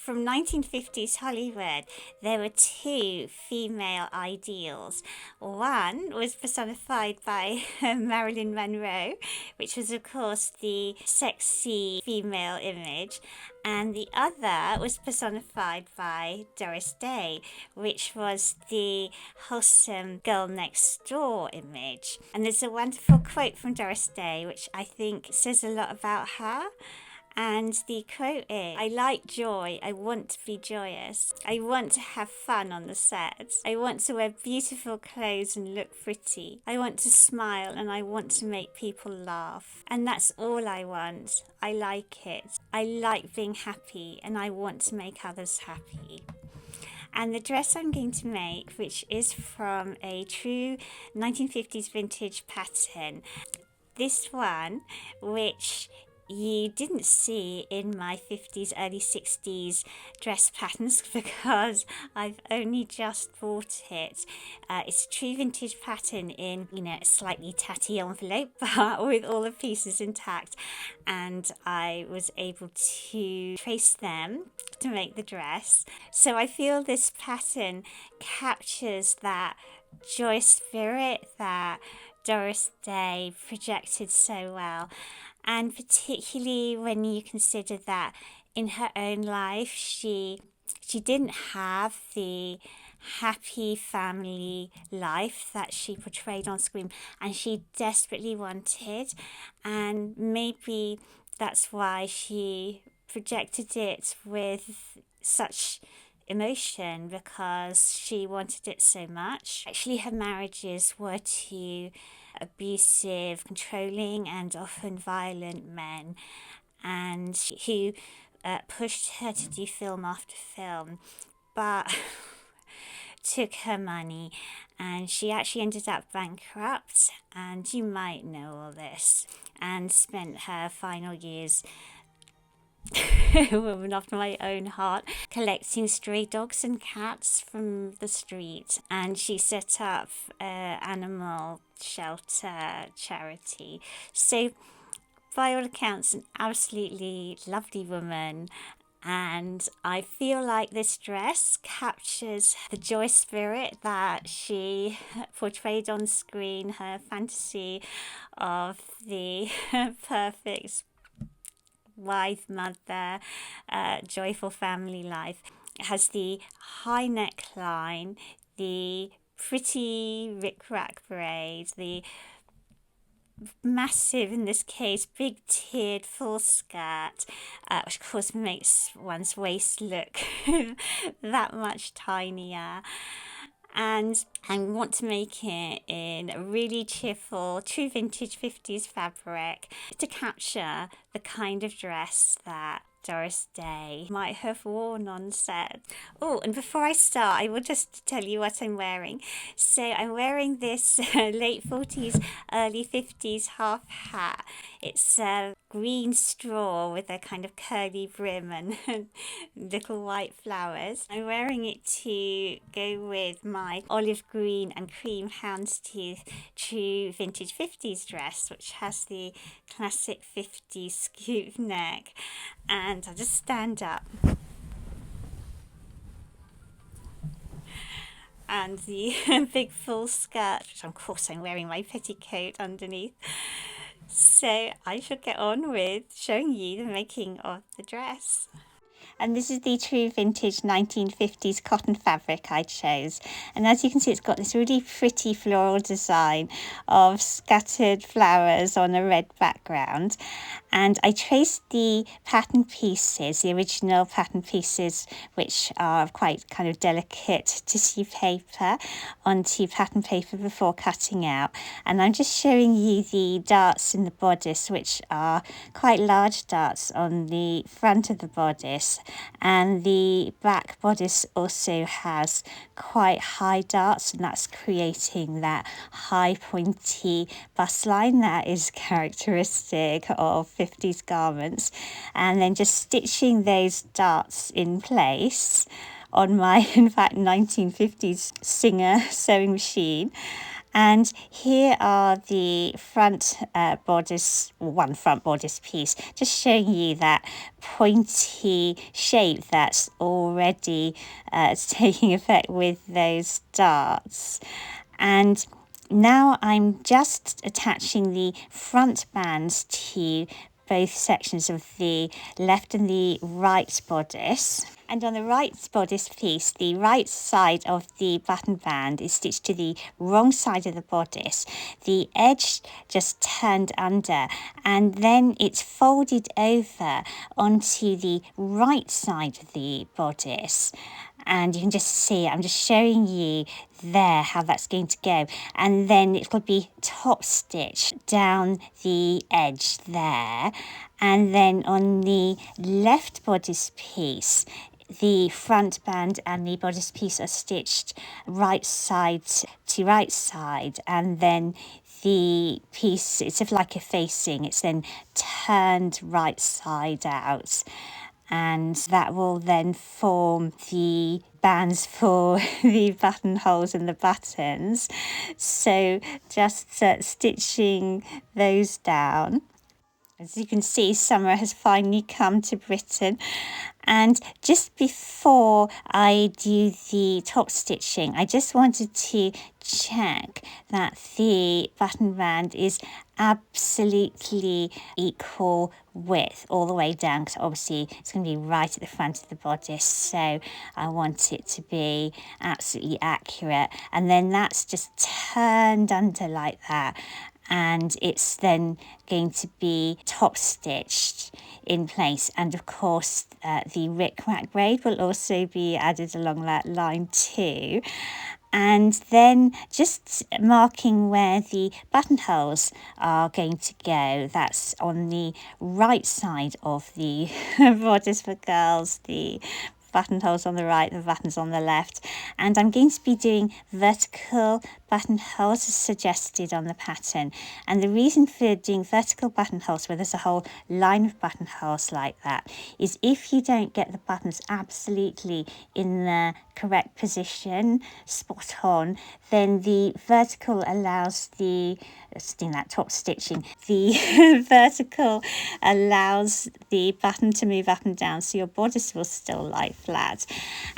from 1950s Hollywood, there were two female ideals. One was personified by Marilyn Monroe, which was, of course, the sexy female image, and the other was personified by Doris Day, which was the wholesome girl next door image. And there's a wonderful quote from Doris Day, which I think says a lot about her. And the quote is, "I like joy, I want to be joyous. I want to have fun on the set. I want to wear beautiful clothes and look pretty. I want to smile and I want to make people laugh. And that's all I want. I like it. I like being happy and I want to make others happy." And the dress I'm going to make, which is from a true 1950s vintage pattern, this one, which you didn't see in my 50s, early 60s dress patterns because I've only just bought it. It's a true vintage pattern in, a slightly tatty envelope, but with all the pieces intact. And I was able to trace them to make the dress. So I feel this pattern captures that joy spirit that Doris Day projected so well. And particularly when you consider that in her own life, she didn't have the happy family life that she portrayed on screen, and she desperately wanted. And maybe that's why she projected it with such emotion, because she wanted it so much. Actually, her marriages were to abusive, controlling, and often violent men, and who pushed her to do film after film, but took her money, and she actually ended up bankrupt, and you might know all this, and spent her final years woman after my own heart, collecting stray dogs and cats from the street. And she set up an animal shelter charity. So by all accounts, an absolutely lovely woman. And I feel like this dress captures the joy spirit that she portrayed on screen, her fantasy of the perfect wife, mother, joyful family life. It has the high neckline, the pretty rick-rack braid, the massive, in this case, big tiered full skirt, which of course makes one's waist look that much tinier. And I want to make it in a really cheerful, true vintage 50s fabric to capture the kind of dress that Doris Day might have worn on set. Oh, and before I start, I will just tell you what I'm wearing. So I'm wearing this late 40s, early 50s half hat. It's green straw with a kind of curly brim and little white flowers. I'm wearing it to go with my olive green and cream houndstooth true vintage 50s dress, which has the classic 50s scoop neck. And I'll just stand up. And the big full skirt, which of course I'm wearing my petticoat underneath. So I shall get on with showing you the making of the dress. And this is the true vintage 1950s cotton fabric I chose. And as you can see, it's got this really pretty floral design of scattered flowers on a red background. And I traced the pattern pieces, the original pattern pieces, which are quite kind of delicate tissue paper, onto pattern paper before cutting out. And I'm just showing you the darts in the bodice, which are quite large darts on the front of the bodice. And the back bodice also has quite high darts, and that's creating that high pointy bust line that is characteristic of 50s garments. And then just stitching those darts in place on my, in fact, 1950s Singer sewing machine. And here are the front bodice, one front bodice piece, just showing you that pointy shape that's already taking effect with those darts. And now I'm just attaching the front bands to both sections of the left and the right bodice. And on the right bodice piece, the right side of the button band is stitched to the wrong side of the bodice. The edge just turned under, and then it's folded over onto the right side of the bodice. And you can just see, I'm just showing you there how that's going to go, and then it will be top stitched down the edge there, and then on the left bodice piece the front band and the bodice piece are stitched right side to right side, and then the piece, it's sort of like a facing, it's then turned right side out, and that will then form the bands for the buttonholes and the buttons. So just stitching those down. As you can see, summer has finally come to Britain. And just before I do the top stitching, I just wanted to check that the button band is absolutely equal width all the way down, because obviously it's going to be right at the front of the bodice, so I want it to be absolutely accurate. And then that's just turned under like that, and it's then going to be top stitched in place. And of course the rickrack braid will also be added along that line too. And then just marking where the buttonholes are going to go, that's on the right side of the bodice for girls, the buttonholes on the right, the buttons on the left. And I'm going to be doing vertical buttonholes as suggested on the pattern. And the reason for doing vertical buttonholes where there's a whole line of buttonholes like that is if you don't get the buttons absolutely in the correct position, spot on, then the vertical allows the, doing that top stitching, the vertical allows the button to move up and down, so your bodice will still lie flat.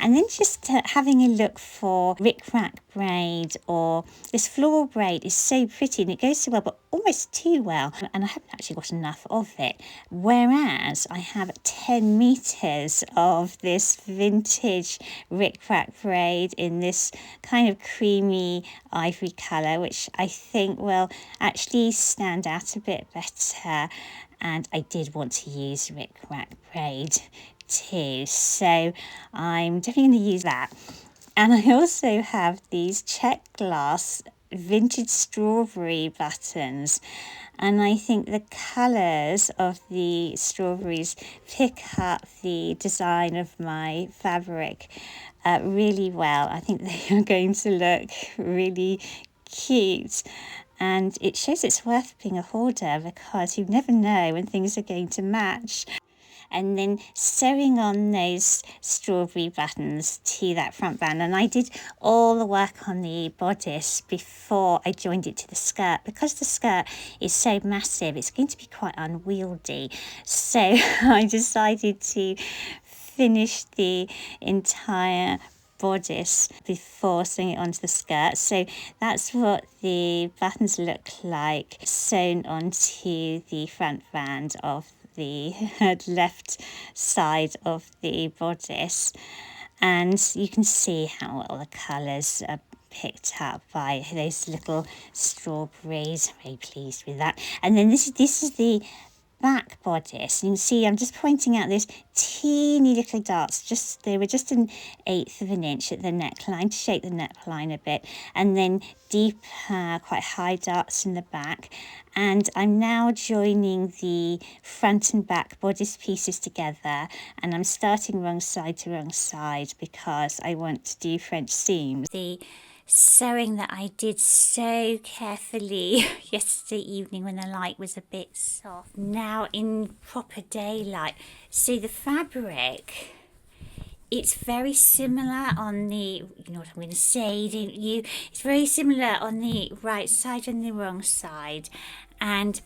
And then just having a look for rickrack braid, or this floral braid is so pretty and it goes so well, but almost too well, and I haven't actually got enough of it, whereas I have 10 meters of this vintage rickrack braid in this kind of creamy ivory color, which I think will actually stand out a bit better. And I did want to use rickrack braid too, so I'm definitely going to use that. And I also have these check glass vintage strawberry buttons, and I think the colours of the strawberries pick up the design of my fabric really well. I think they are going to look really cute, and it shows it's worth being a hoarder, because you never know when things are going to match. And then sewing on those strawberry buttons to that front band, and I did all the work on the bodice before I joined it to the skirt. Because the skirt is so massive, it's going to be quite unwieldy, so I decided to finish the entire bodice before sewing it onto the skirt. So that's what the buttons look like sewn onto the front band of the left side of the bodice. And you can see how well the colours are picked up by those little strawberries. Very pleased with that. And then this is the back bodice. You can see I'm just pointing out those teeny little darts, they were just an 1/8 of an inch at the neckline to shape the neckline a bit, and then deep quite high darts in the back. And I'm now joining the front and back bodice pieces together, and I'm starting wrong side to wrong side because I want to do French seams. The sewing that I did so carefully yesterday evening when the light was a bit soft, now in proper daylight. See, the fabric it's very similar on the, you know what I'm going to say, don't you? It's very similar on the right side and the wrong side. And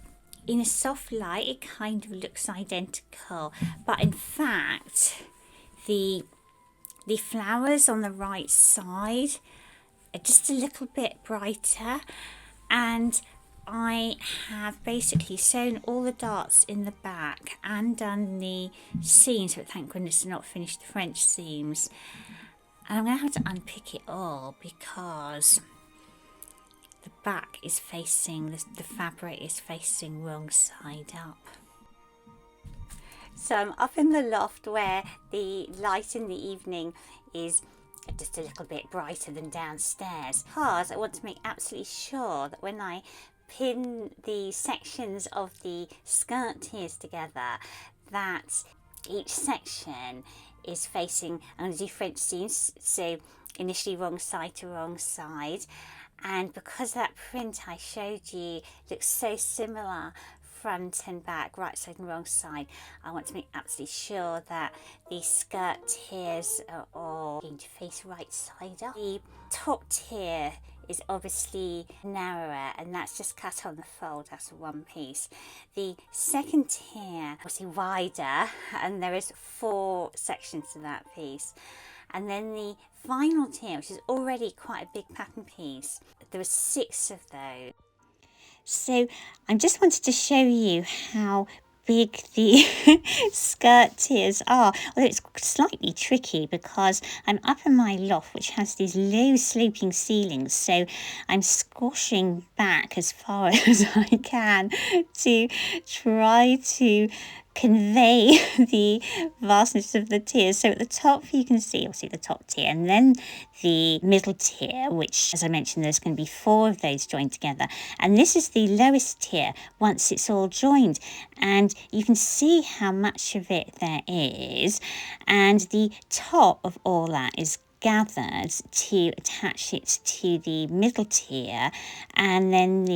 in a soft light, it kind of looks identical. But in fact, the flowers on the right side are just a little bit brighter. And I have basically sewn all the darts in the back and done the seams, but thank goodness I've not finished the French seams. And I'm going to have to unpick it all because the back is facing, the fabric is facing wrong side up. So I'm up in the loft where the light in the evening is just a little bit brighter than downstairs, because I want to make absolutely sure that when I pin the sections of the skirt tiers together, that each section is facing, I'm going to do French seams, so initially wrong side to wrong side. And because that print I showed you looks so similar front and back, right side and wrong side, I want to make absolutely sure that the skirt tiers are all going to face right side up. The top tier is obviously narrower, and that's just cut on the fold as one piece. The second tier obviously wider, and there is 4 sections to that piece. And then the final tier, which is already quite a big pattern piece, there are 6 of those. So I just wanted to show you how big the skirt tiers are, although it's slightly tricky because I'm up in my loft, which has these low sloping ceilings, so I'm squashing back as far as I can to try to convey the vastness of the tiers. So at the top you can see obviously the top tier, and then the middle tier, which, as I mentioned, there's going to be 4 of those joined together, and this is the lowest tier once it's all joined, and you can see how much of it there is, and the top of all that is gathered to attach it to the middle tier, and then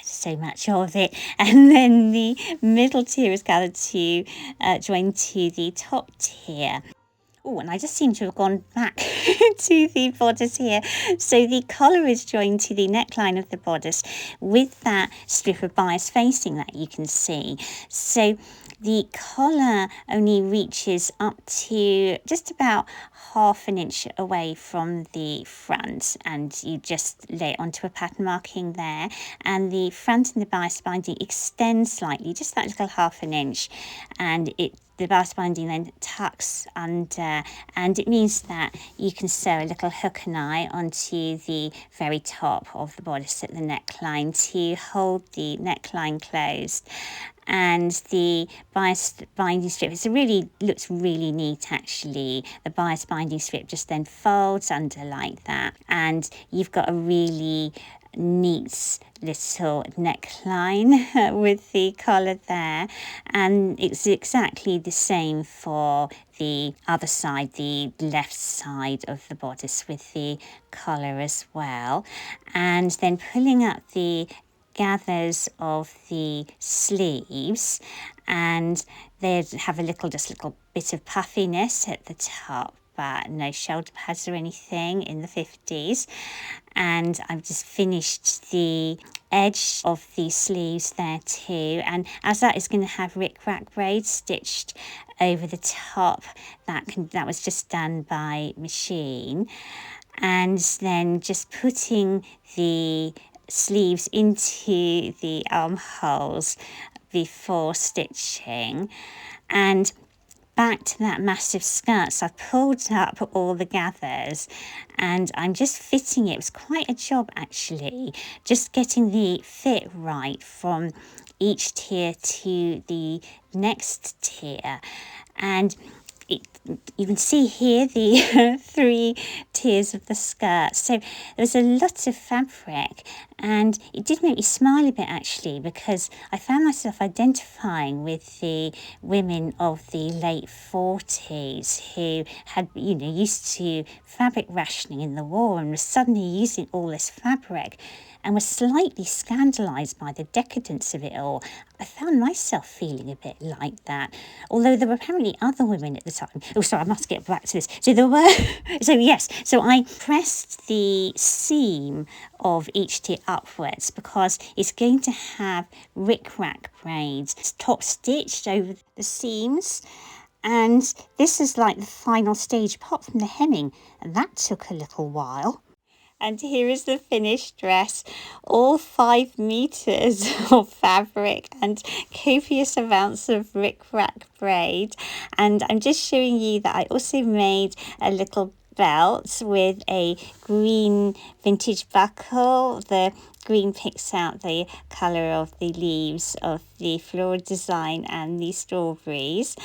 so much of it, and then the middle tier is gathered to join to the top tier. Oh, and I just seem to have gone back to the bodice here. So the collar is joined to the neckline of the bodice with that strip of bias facing that you can see. So the collar only reaches up to just about half an inch away from the front, and you just lay it onto a pattern marking there, and the front and the bias binding extends slightly, just that little half an inch, and the bias binding then tucks under, and it means that you can sew a little hook and eye onto the very top of the bodice at the neckline to hold the neckline closed. And the bias binding strip, looks really neat actually. The bias binding strip just then folds under like that, and you've got a really neat little neckline with the collar there, and it's exactly the same for the other side, the left side of the bodice, with the collar as well. And then pulling up the gathers of the sleeves, and they have a little bit of puffiness at the top, but no shoulder pads or anything in the 50s. And I've just finished the edge of the sleeves there too, and as that is going to have rick-rack braid stitched over the top, that was just done by machine. And then just putting the sleeves into the armholes before stitching, and back to that massive skirt. So I've pulled up all the gathers and I'm just fitting it. It was quite a job actually, just getting the fit right from each tier to the next tier. And you can see here the 3 tiers of the skirt. So there was a lot of fabric, and it did make me smile a bit actually, because I found myself identifying with the women of the late 40s who had, used to fabric rationing in the war and were suddenly using all this fabric. and was slightly scandalised by the decadence of it all. I found myself feeling a bit like that, although there were apparently other women at the time. Oh, sorry, I must get back to this. So there were, so I pressed the seam of each tier upwards because it's going to have rick-rack braids top stitched over the seams. And this is like the final stage apart from the hemming, and that took a little while. And here is the finished dress, all 5 meters of fabric and copious amounts of rick-rack braid. And I'm just showing you that I also made a little belt with a green vintage buckle. The green picks out the colour of the leaves of the floral design and the strawberries.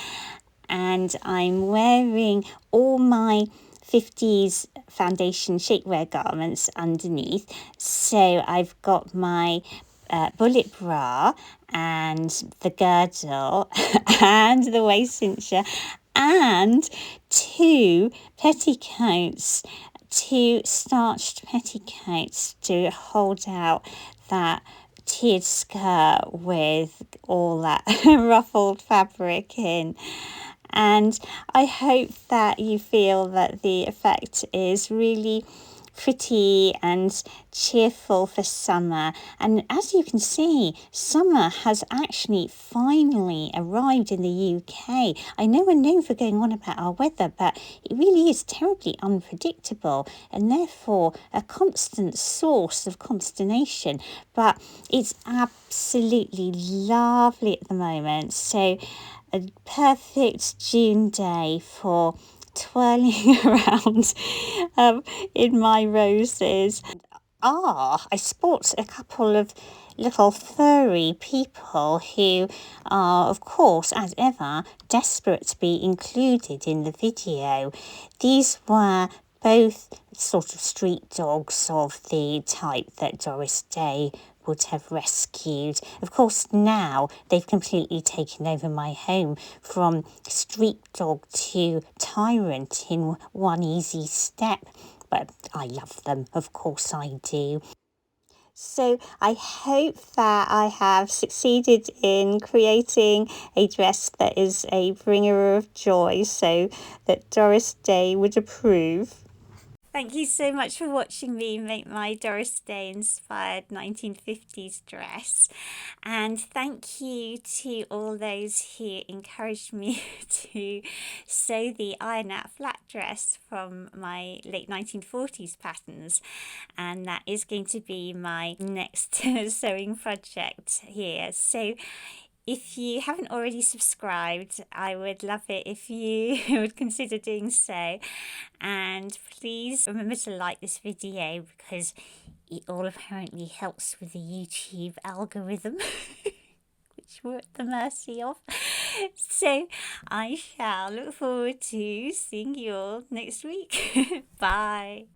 And I'm wearing all my 50s foundation shapewear garments underneath. So I've got my bullet bra and the girdle and the waist cincher and 2 petticoats, 2 starched petticoats to hold out that tiered skirt with all that ruffled fabric in. And I hope that you feel that the effect is really pretty and cheerful for summer. And as you can see, summer has actually finally arrived in the UK. I know we're known for going on about our weather, but it really is terribly unpredictable and therefore a constant source of consternation. But it's absolutely lovely at the moment. So a perfect June day for twirling around in my roses. I spot a couple of little furry people who are, of course, as ever, desperate to be included in the video. These were both sort of street dogs of the type that Doris Day would have rescued. Of course, now they've completely taken over my home from street dog to tyrant in one easy step. But I love them, of course I do. So I hope that I have succeeded in creating a dress that is a bringer of joy so that Doris Day would approve. Thank you so much for watching me make my Doris Day inspired 1950s dress. And thank you to all those who encouraged me to sew the iron-out flat dress from my late 1940s patterns. And that is going to be my next sewing project here. So if you haven't already subscribed, I would love it if you would consider doing so. And please remember to like this video because it all apparently helps with the YouTube algorithm, which we're at the mercy of. So I shall look forward to seeing you all next week. Bye.